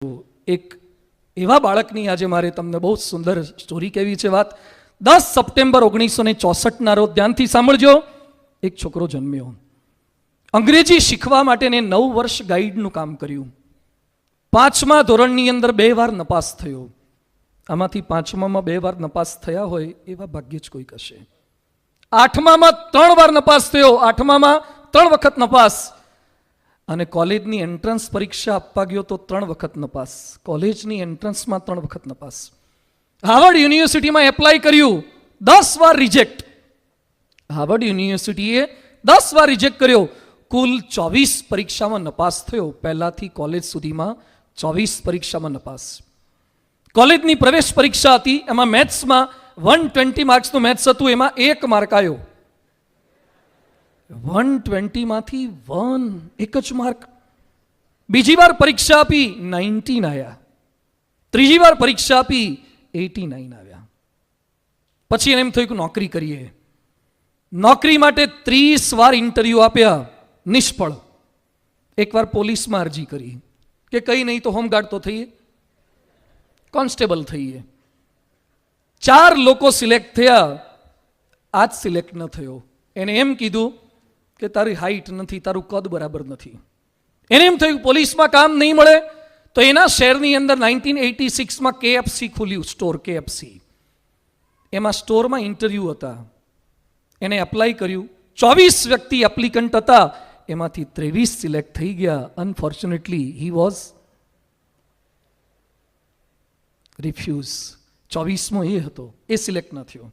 એક એવા બાળકની આજે મારે તમને બહુ સુંદર સ્ટોરી કહેવી છે. વાત 10 સપ્ટેમ્બર 1964ના રોજ ધ્યાનથી સાંભળજો. એક છોકરો જન્મ્યો. અંગ્રેજી શીખવા માટે 9 વર્ષ ગાઈડનું કામ કર્યું. 5મા ધોરણની અંદર 2 વાર નપાસ થયો. આમાંથી 5મામાં 2 વાર નપાસ થયા હોય એવા ભાગ્ય જ કોઈક હશે. 8મામાં 3 વાર નપાસ થયો. 8મામાં 3 વખત નપાસ. અને કોલેજની એન્ટ્રન્સ પરીક્ષા આપવા ગયો તો 3 વખત નપાસ. કોલેજની એન્ટ્રન્સમાં 3 વખત નપાસ. હાર્વર્ડ યુનિવર્સિટીમાં એપ્લાય કર્યું, 10 વાર રિજેક્ટ. હાર્વર્ડ યુનિવર્સિટીએ 10 વાર રિજેક્ટ કર્યો. કુલ 24 પરીક્ષામાં નપાસ થયો. પહેલાથી કોલેજ સુધીમાં 24 પરીક્ષામાં નપાસ. કોલેજની પ્રવેશ પરીક્ષા હતી, એમાં મેથ્સમાં 120 માર્ક્સનું મેથ્સ હતું, એમાં 1 માર્ક આવ્યો. 120 માંથી 1 જ માર્ક. બીજી વાર પરીક્ષા આપી 19 આવ્યા. ત્રીજી વાર પરીક્ષા આપી 89 આવ્યા. પછી એને એમ થયું કે નોકરી કરીએ. નોકરી માટે 30 વાર ઇન્ટરવ્યુ આપ્યા, નિષ્ફળ. એકવાર પોલીસમાં અરજી કરી કે કઈ નહીં તો હોમગાર્ડ તો થઈએ, કોન્સ્ટેબલ થઈએ. 4 લોકો સિલેક્ટ થયા, આજ સિલેક્ટ ન થયો. એને એમ કીધું કે તારી હાઈટ નથી, તારું કદ બરાબર નથી. એને એમ થયું પોલીસમાં કામ નહીં મળે તો એના શહેરની અંદર 1986માં KFC ખુલ્યું, સ્ટોર KFC. એમાં સ્ટોરમાં ઇન્ટરવ્યૂ હતા. એને એપ્લાય કર્યું. 24 વ્યક્તિ એપ્લિકન્ટ હતા, એમાંથી 23 સિલેક્ટ થઈ ગયા. Unfortunately he was refuse. 24મો એ હતો, એ સિલેક્ટ ન થયો.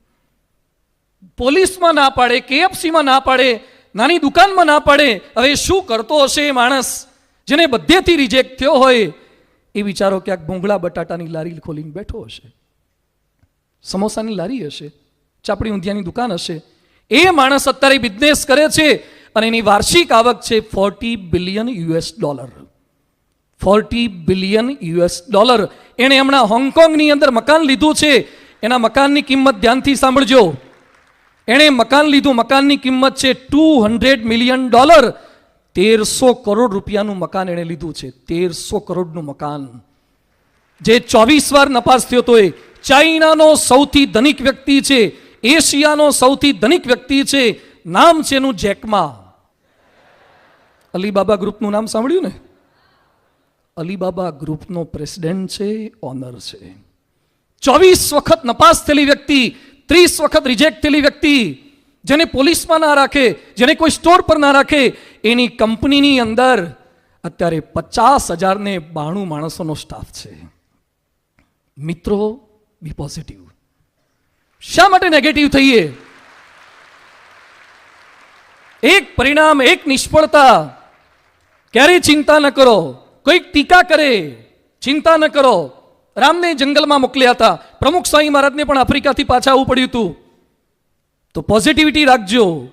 પોલીસમાં ના પાડે, KFCમાં ના પાડે, નાની દુકાનમાં ના પાડે. હવે શું કરતો હશે એ માણસ જેને બધેથી રિજેક્ટ થયો હોય? એ વિચારો ક્યાંક ભૂંગળા બટાટાની લારી ખોલીને બેઠો હશે, સમોસાની લારી હશે, ચાપડી ઊંધિયાની દુકાન હશે. એ માણસ અત્યારે બિઝનેસ કરે છે અને એની વાર્ષિક આવક છે $40 બિલિયન. $40 બિલિયન. એણે હમણાં હોંગકોંગની અંદર મકાન લીધું છે. એના મકાનની કિંમત ધ્યાનથી સાંભળજો. એણે મકાન લીધું, મકાનની કિંમત છે $200 મિલિયન. 1300 કરોડ રૂપિયાનું મકાન એણે લીધું છે. 1300 કરોડનું મકાન. જે 24 વાર નપાસ થયો તો એ ચાઇનાનો સૌથી ધનિક વ્યક્તિ છે, એશિયાનો સૌથી ધનિક વ્યક્તિ છે. નામ છે એનું જેકમા. અલીબાબા ગ્રુપનું નામ સાંભળ્યું ને? અલીબાબા ગ્રુપનો પ્રેસિડેન્ટ છે, ઓનર છે. 24 વખત નપાસ થયેલી વ્યક્તિ, 30 વખત રિજેક્ટ થયેલી વ્યક્તિ, જેને પોલીસમાં ના રાખે, જેને કોઈ સ્ટોર પર ના રાખે, એની કંપનીની અંદર અત્યારે 50,092 માણસોનો સ્ટાફ છે. મિત્રો, બી પોઝિટિવ. શા માટે નેગેટિવ થઈએ? એક પરિણામ, એક નિષ્ફળતા, ક્યારેય ચિંતા ન કરો. કોઈક ટીકા કરે, ચિંતા ન કરો. રામને જંગલમાં મોકલ્યા હતા, પ્રમુખ સ્વામી મહારાજને પણ આફ્રિકાથી પાછા આવવું પડ્યું હતું. તો પોઝિટિવિટી રાખજો.